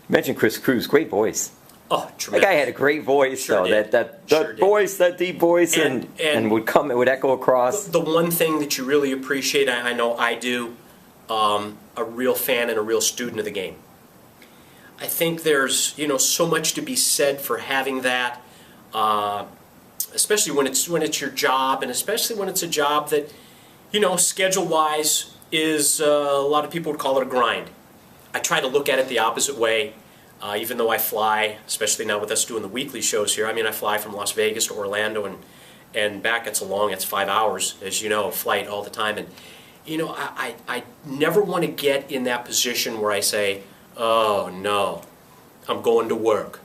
You mentioned Chris Cruz, great voice. Oh, tremendous. That guy had a great voice, Sure though. did. That voice, that deep voice, and it would echo across. The one thing that you really appreciate, I know I do, a real fan and a real student of the game. I think there's so much to be said for having that, especially when it's your job, and especially when it's a job that schedule-wise is a lot of people would call it a grind. I try to look at it the opposite way. Even though I fly, especially now with us doing the weekly shows here, I fly from Las Vegas to Orlando and back. It's 5 hours, as you know, flight all the time. And, I never want to get in that position where I say, oh, no, I'm going to work.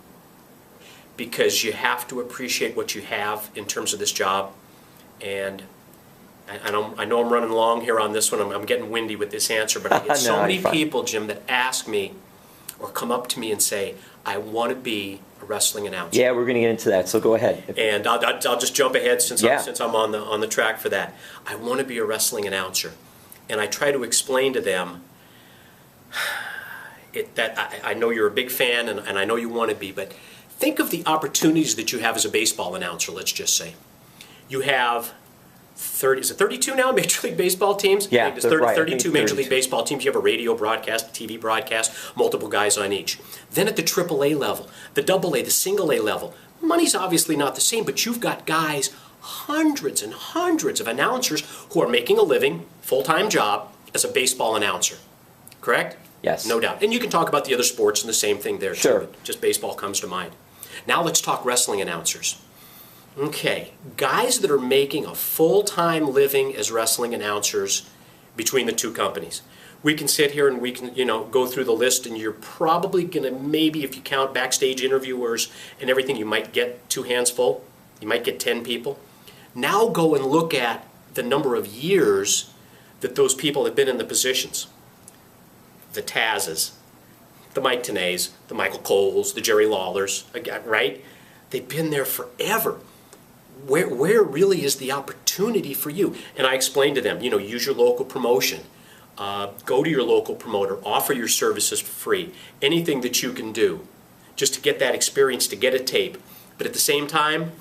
Because you have to appreciate what you have in terms of this job. And I know I'm running long here on this one. I'm getting windy with this answer, but I get so many people, Jim, that ask me or come up to me and say, I want to be a wrestling announcer. Yeah, we're going to get into that, so go ahead. And I'll just jump ahead since I'm on the track for that. I want to be a wrestling announcer. And I try to explain to them that I know you're a big fan and I know you want to be, but think of the opportunities that you have as a baseball announcer, let's just say. You have 32 now Major League Baseball teams? Yeah, there's 32 Major League Baseball teams. You have a radio broadcast, a TV broadcast, multiple guys on each. Then at the AAA level, the AA, the single A level, money's obviously not the same, but you've got guys, hundreds and hundreds of announcers who are making a living, full-time job, as a baseball announcer. Correct? Yes. No doubt. And you can talk about the other sports and the same thing there, sure. too. But just baseball comes to mind. Now let's talk wrestling announcers. Okay, guys that are making a full-time living as wrestling announcers between the two companies. We can sit here and we can, go through the list, and you're probably going to, maybe if you count backstage interviewers and everything, you might get 2 hands full. You might get 10 people. Now go and look at the number of years that those people have been in the positions. The Tazes, the Mike Tenays, the Michael Coles, the Jerry Lawlers, right? They've been there forever. Where really is the opportunity for you? And I explained to them, use your local promotion. Go to your local promoter. Offer your services for free. Anything that you can do just to get that experience, to get a tape. But at the same time,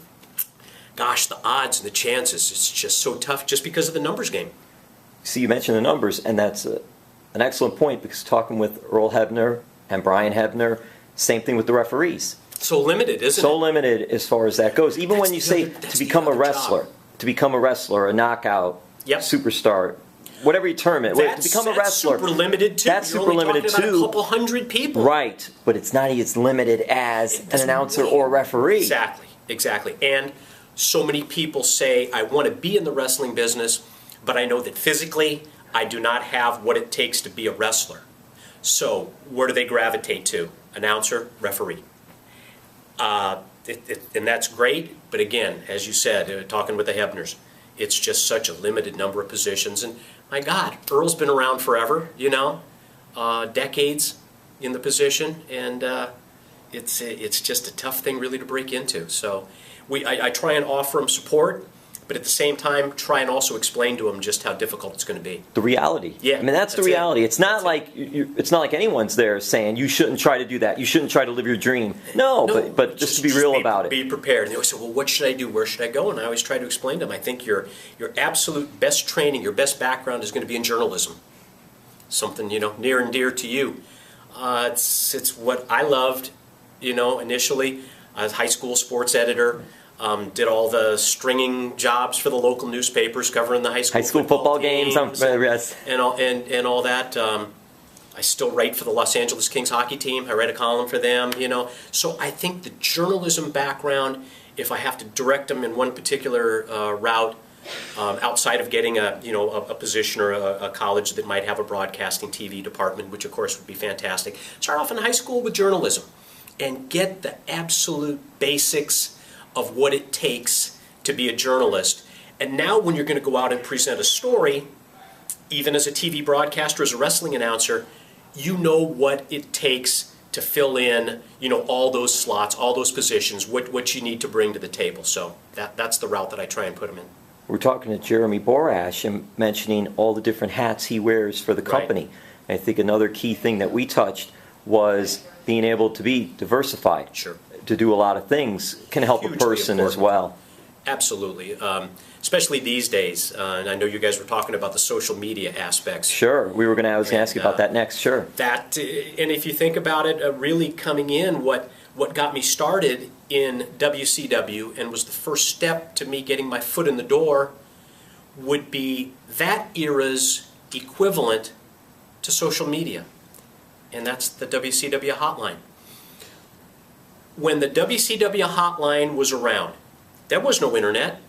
gosh, the odds and the chances, it's just so tough just because of the numbers game. See, you mentioned the numbers, and that's an excellent point, because talking with Earl Hebner and Brian Hebner, same thing with the referees. So limited, isn't it? So limited as far as that goes. Even when you say to become a wrestler, a knockout, superstar, whatever you term it, to become a wrestler. That's super limited too. That's super limited too. You're only talking about a couple hundred people. Right, but it's not as limited as an announcer or a referee. Exactly. And so many people say, I want to be in the wrestling business, but I know that physically I do not have what it takes to be a wrestler. So where do they gravitate to? Announcer, referee. And that's great, but again, as you said, talking with the Hebners, it's just such a limited number of positions. And my God, Earl's been around forever, decades in the position, and it's just a tough thing really to break into. So I try and offer them support, but at the same time, try and also explain to them just how difficult it's going to be. The reality. Yeah, that's the reality. It's not like it's not like anyone's there saying you shouldn't try to do that. You shouldn't try to live your dream. No, but just to be real about it. Be prepared. And they always say, well, what should I do? Where should I go? And I always try to explain to them, I think your absolute best training, your best background is going to be in journalism. Something, near and dear to you. It's what I loved, initially. I was a high school sports editor. Did all the stringing jobs for the local newspapers covering the high school football games and all that. I still write for the Los Angeles Kings hockey team. I write a column for them, So I think the journalism background, if I have to direct them in one particular route, outside of getting a position or a college that might have a broadcasting TV department, which of course would be fantastic, start off in high school with journalism and get the absolute basics of what it takes to be a journalist. And now when you're going to go out and present a story, even as a TV broadcaster, as a wrestling announcer, you know what it takes to fill in, all those slots, all those positions, what you need to bring to the table. So that's the route that I try and put them in. We're talking to Jeremy Borash and mentioning all the different hats he wears for the company. Right. I think another key thing that we touched was being able to be diversified, Sure. to do a lot of things, can help a Hugely person as important. well. Absolutely. Especially these days, and I know you guys were talking about the social media aspects. Sure, I was going to ask you about that next. Sure. That, and if you think about it, really coming in, what got me started in WCW and was the first step to me getting my foot in the door would be that era's equivalent to social media, and that's the WCW hotline. When the WCW hotline was around, there was no internet.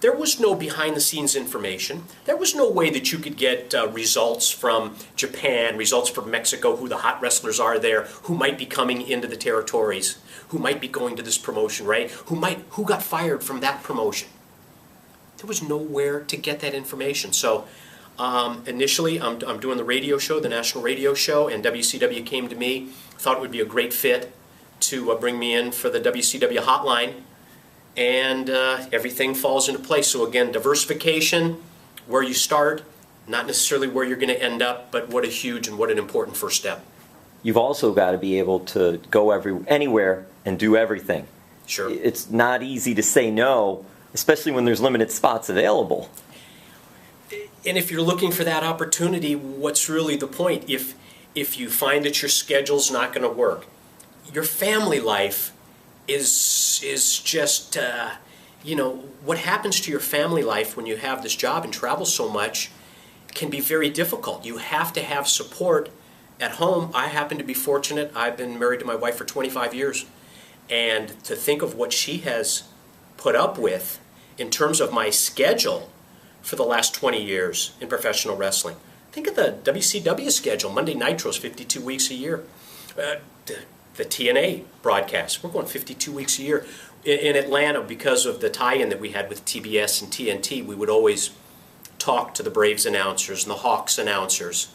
There was no behind-the-scenes information. There was no way that you could get results from Japan, results from Mexico, who the hot wrestlers are there, who might be coming into the territories, who might be going to this promotion, right? Who got fired from that promotion. There was nowhere to get that information. So initially, I'm doing the radio show, the national radio show, and WCW came to me, thought it would be a great fit to bring me in for the WCW hotline. And everything falls into place. So again, diversification, where you start, not necessarily where you're going to end up, but what a huge and what an important first step. You've also got to be able to go anywhere and do everything. Sure. It's not easy to say no, especially when there's limited spots available. And if you're looking for that opportunity, what's really the point? If you find that your schedule's not going to work, your family life is just, what happens to your family life when you have this job and travel so much can be very difficult. You have to have support at home. I happen to be fortunate. I've been married to my wife for 25 years. And to think of what she has put up with in terms of my schedule for the last 20 years in professional wrestling. Think of the WCW schedule, Monday Nitros, 52 weeks a year. The TNA broadcast, we're going 52 weeks a year. In Atlanta, because of the tie-in that we had with TBS and TNT, we would always talk to the Braves announcers and the Hawks announcers.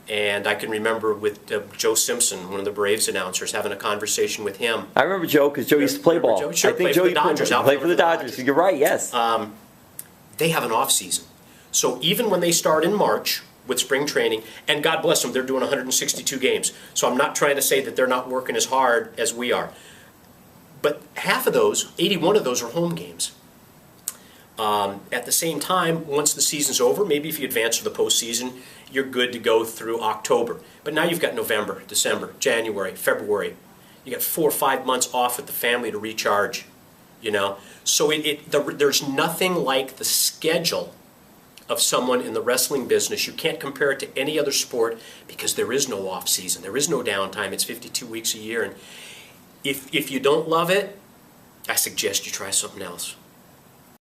And I can remember with Joe Simpson, one of the Braves announcers, having a conversation with him. I remember Joe because Joe used to play ball. Joe, sure, I think played Joe for the Dodgers. played for the Dodgers. You're right, yes. They have an off season. So even when they start in March with spring training, and God bless them, they're doing 162 games. So I'm not trying to say that they're not working as hard as we are. But half of those, 81 of those, are home games. At the same time, once the season's over, maybe if you advance to the postseason, you're good to go through October. But now you've got November, December, January, February. You got 4 or 5 months off with the family to recharge, So there's nothing like the schedule of someone in the wrestling business. You can't compare it to any other sport because there is no off season. There is no downtime. It's 52 weeks a year. And if you don't love it, I suggest you try something else.